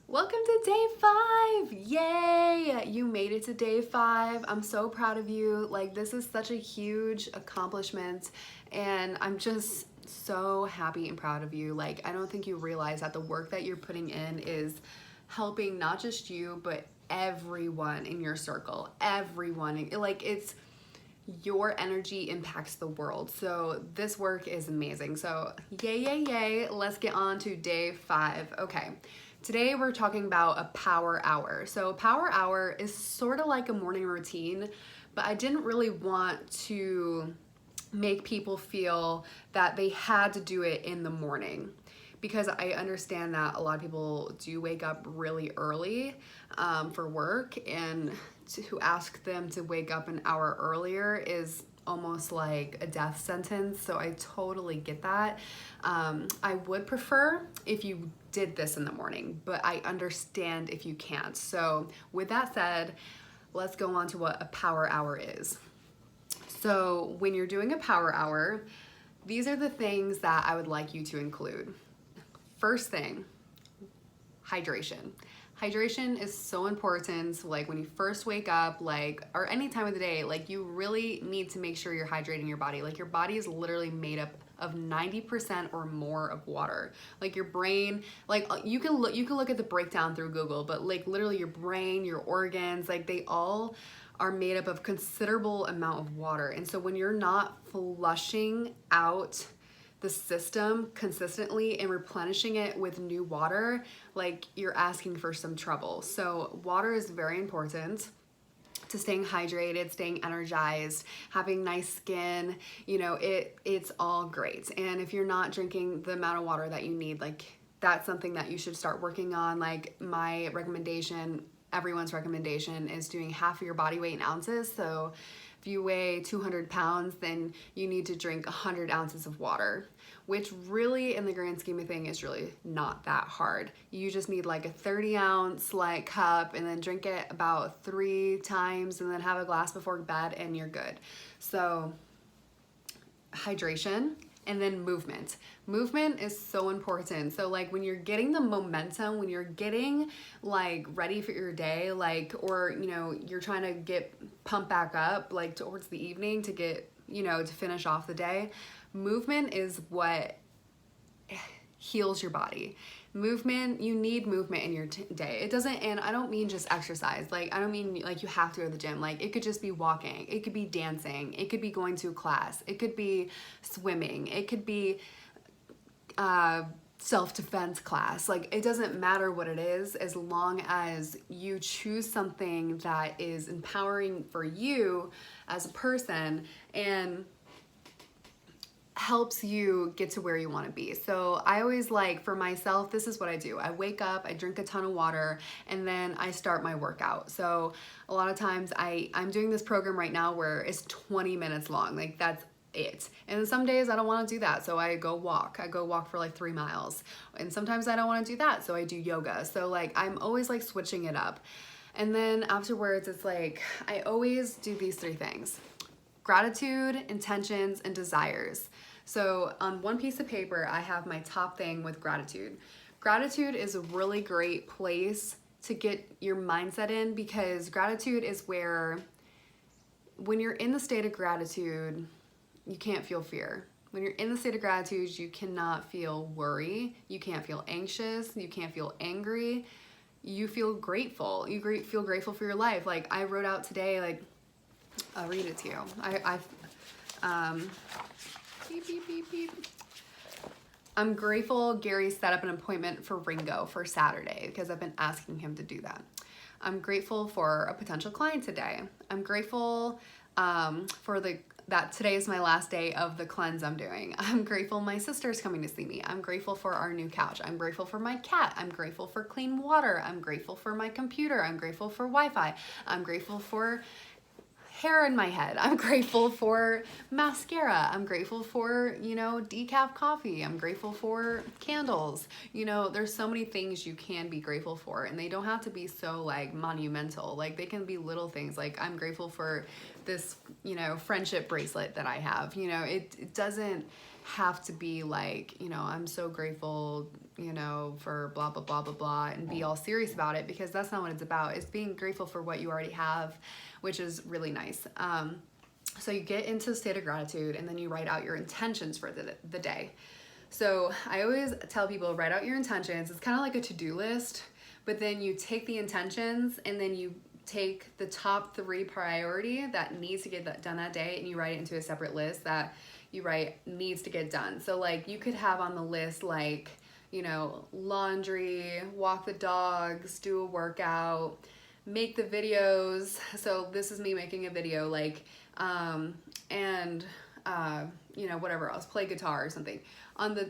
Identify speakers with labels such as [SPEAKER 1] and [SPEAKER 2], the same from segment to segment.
[SPEAKER 1] Welcome to day 5. Yay! You made it to day 5. I'm so proud of you. Like, this is such a huge accomplishment, and I'm just so happy and proud of you. Like, I don't think you realize that the work that you're putting in is helping not just you, but everyone in your circle. Everyone. Like, it's your energy impacts the world. So this work is amazing. So yay, yay, yay. Let's get on to day 5. Okay. Today we're talking about a power hour. So a power hour is sort of like a morning routine, but I didn't really want to make people feel that they had to do it in the morning, because I understand that a lot of people do wake up really early for work, and to ask them to wake up an hour earlier is almost like a death sentence. So I totally get that. I would prefer if you did this in the morning, but I understand if you can't. So with that said, let's go on to what a power hour is. So when you're doing a power hour, these are the things that I would like you to include. First thing, hydration. Hydration is so important. Like when you first wake up, like, or any time of the day, like you really need to make sure you're hydrating your body. Like your body is literally made up of 90% or more of water. Like your brain, like you can look at the breakdown through Google, but like literally your brain, your organs, like they all are made up of considerable amount of water. And so when you're not flushing out the system consistently and replenishing it with new water, like you're asking for some trouble. So water is very important to staying hydrated, staying energized, having nice skin. You know, it's all great. And if you're not drinking the amount of water that you need, like that's something that you should start working on. Like my recommendation, everyone's recommendation, is doing half of your body weight in ounces. So if you weigh 200 pounds, then you need to drink 100 ounces of water, which really in the grand scheme of things is really not that hard. You just need like a 30-ounce like cup, and then drink it about 3 times, and then have a glass before bed, and you're good. So hydration. And then movement. Movement is so important. So like when you're getting the momentum, when you're getting like ready for your day, like, or, you know, you're trying to get pumped back up like towards the evening to get, you know, to finish off the day, movement is what heals your body. Movement, you need movement in your day. It doesn't, and I don't mean just exercise. Like, I don't mean like you have to go to the gym. Like, it could just be walking. It could be dancing. It could be going to a class. It could be swimming. It could be self-defense class. Like, it doesn't matter what it is, as long as you choose something that is empowering for you as a person and helps you get to where you want to be. So I always, like, for myself, this is what I do. I wake up, I drink a ton of water, and then I start my workout. So a lot of times I'm doing this program right now where it's 20 minutes long. Like, that's it. And then some days I don't want to do that, so I go walk. I go walk for like 3 miles. And sometimes I don't want to do that, so I do yoga. So like I'm always like switching it up. And then afterwards, it's like I always do these 3 things: gratitude, intentions, and desires. So on one piece of paper, I have my top thing with gratitude. Gratitude is a really great place to get your mindset in, because gratitude is where, when you're in the state of gratitude, you can't feel fear. When you're in the state of gratitude, you cannot feel worry. You can't feel anxious. You can't feel angry. You feel grateful. You feel grateful for your life. Like I wrote out today, like, I'll read it to you. Beep, beep, beep, beep. I'm grateful Gary set up an appointment for Ringo for Saturday, because I've been asking him to do that. I'm grateful for a potential client today. I'm grateful that today is my last day of the cleanse I'm doing. I'm grateful my sister's coming to see me. I'm grateful for our new couch. I'm grateful for my cat. I'm grateful for clean water. I'm grateful for my computer. I'm grateful for Wi-Fi. I'm grateful for hair in my head. I'm grateful for mascara. I'm grateful for, you know, decaf coffee. I'm grateful for candles. You know, there's so many things you can be grateful for, and they don't have to be so like monumental. Like they can be little things. Like I'm grateful for this, you know, friendship bracelet that I have. You know, it doesn't have to be like, you know, I'm so grateful you know, for blah, blah, blah, blah, blah, and be all serious about it, because that's not what it's about. It's being grateful for what you already have, which is really nice. So you get into a state of gratitude, and then you write out your intentions for the day. So I always tell people, write out your intentions. It's kind of like a to-do list, but then you take the intentions and then you take the top 3 priority that needs to get done that day, and you write it into a separate list that you write needs to get done. So like you could have on the list, like, you know, laundry, walk the dogs, do a workout, make the videos. So this is me making a video, like, you know, whatever else, play guitar or something. On the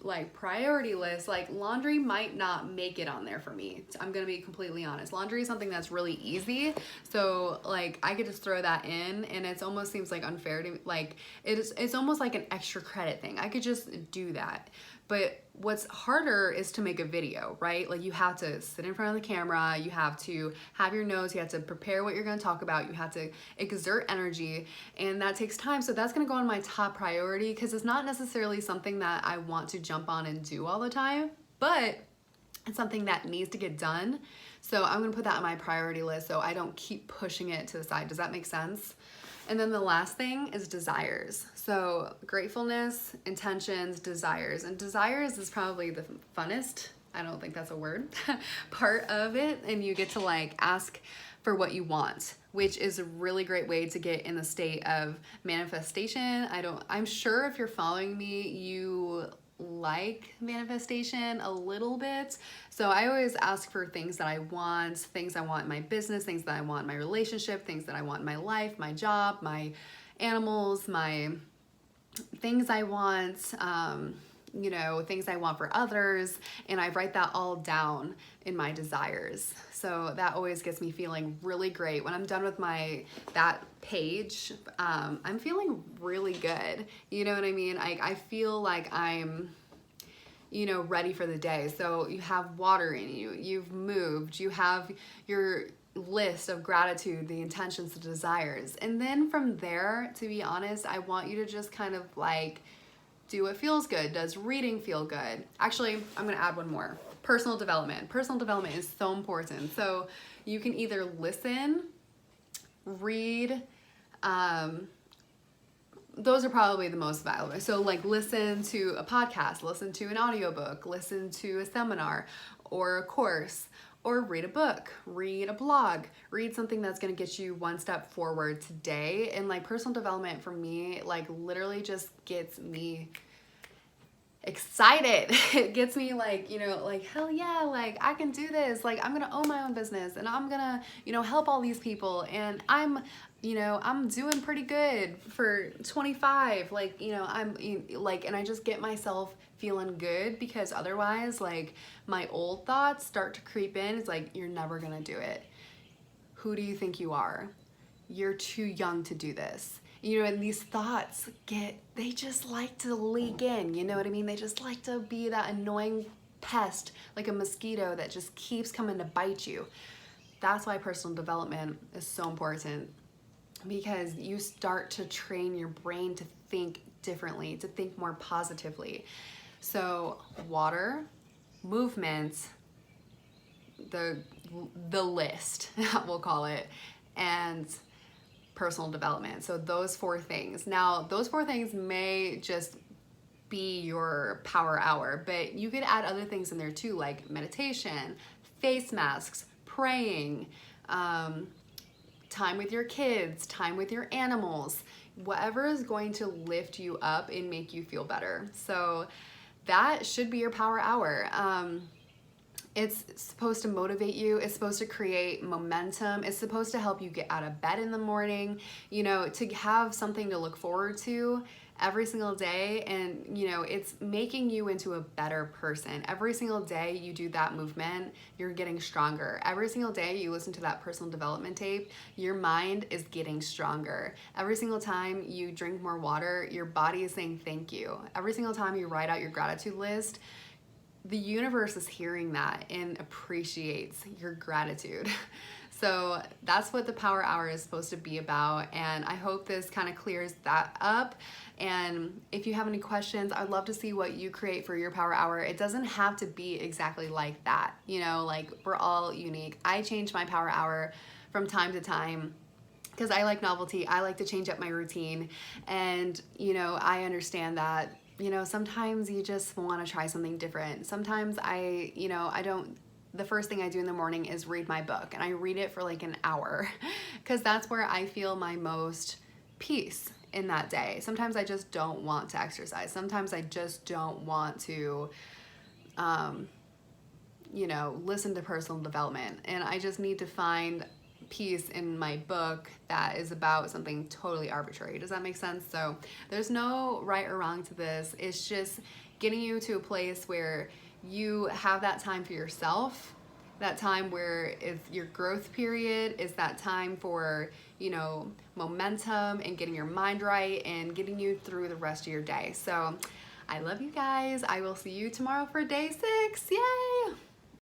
[SPEAKER 1] like priority list, like laundry might not make it on there for me. I'm gonna be completely honest. Laundry is something that's really easy, so like I could just throw that in, and it almost seems like unfair to, like, it's almost like an extra credit thing. I could just do that. But what's harder is to make a video, right? Like you have to sit in front of the camera, you have to have your notes, you have to prepare what you're gonna talk about, you have to exert energy, and that takes time. So that's gonna go on my top priority, because it's not necessarily something that I want to jump on and do all the time, but it's something that needs to get done. So I'm gonna put that on my priority list so I don't keep pushing it to the side. Does that make sense? And then the last thing is desires. So gratefulness, intentions, desires. And desires is probably the funnest, I don't think that's a word, part of it. And you get to like ask for what you want, which is a really great way to get in the state of manifestation. I'm sure if you're following me, you like manifestation a little bit. So I always ask for things that I want, things I want in my business, things that I want in my relationship, things that I want in my life, my job, my animals, my things I want, you know, things I want for others, and I write that all down in my desires. So that always gets me feeling really great. When I'm done with that page, I'm feeling really good. You know what I mean? I feel like I'm, you know, ready for the day. So you have water in you, you've moved, you have your list of gratitude, the intentions, the desires. And then from there, to be honest, I want you to just kind of like do what feels good. Does reading feel good? Actually, I'm gonna add one more. Personal development. Personal development is so important. So you can either listen, read, those are probably the most valuable. So like listen to a podcast, listen to an audiobook, listen to a seminar or a course, or read a book, read a blog, read something that's gonna get you one step forward today. And like personal development for me, like literally just gets me excited. It gets me like, you know, like, hell yeah, like I can do this. Like I'm gonna own my own business, and I'm gonna, you know, help all these people. And I'm, you know, I'm doing pretty good for 25. Like, you know, I'm like, and I just get myself feeling good, because otherwise like my old thoughts start to creep in. It's like, you're never gonna do it. Who do you think you are? You're too young to do this. You know, and these thoughts they just like to leak in, you know what I mean? They just like to be that annoying pest, like a mosquito that just keeps coming to bite you. That's why personal development is so important, because you start to train your brain to think differently, to think more positively. So water, movement, the list, we'll call it, and personal development. So those 4 things. Now, those 4 things may just be your power hour, but you could add other things in there too, like meditation, face masks, praying, time with your kids, time with your animals, whatever is going to lift you up and make you feel better. So that should be your power hour. It's supposed to motivate you. It's supposed to create momentum. It's supposed to help you get out of bed in the morning, you know, to have something to look forward to every single day. And, you know, it's making you into a better person. Every single day you do that movement, you're getting stronger. Every single day you listen to that personal development tape, your mind is getting stronger. Every single time you drink more water, your body is saying thank you. Every single time you write out your gratitude list, the universe is hearing that and appreciates your gratitude. So that's what the power hour is supposed to be about, and I hope this kind of clears that up. And if you have any questions, I'd love to see what you create for your power hour. It doesn't have to be exactly like that, you know, like we're all unique. I change my power hour from time to time because I like novelty. I like to change up my routine, and you know, I understand that, you know, sometimes you just want to try something different. Sometimes I don't, the first thing I do in the morning is read my book, and I read it for like an hour because that's where I feel my most peace in that day. Sometimes I just don't want to exercise. Sometimes I just don't want to, you know, listen to personal development. And I just need to find peace in my book that is about something totally arbitrary. Does that make sense? So there's no right or wrong to this. It's just getting you to a place where you have that time for yourself, that time where if your growth period is that time for, you know, momentum and getting your mind right and getting you through the rest of your day. So I love you guys. I will see you tomorrow for day 6. Yay!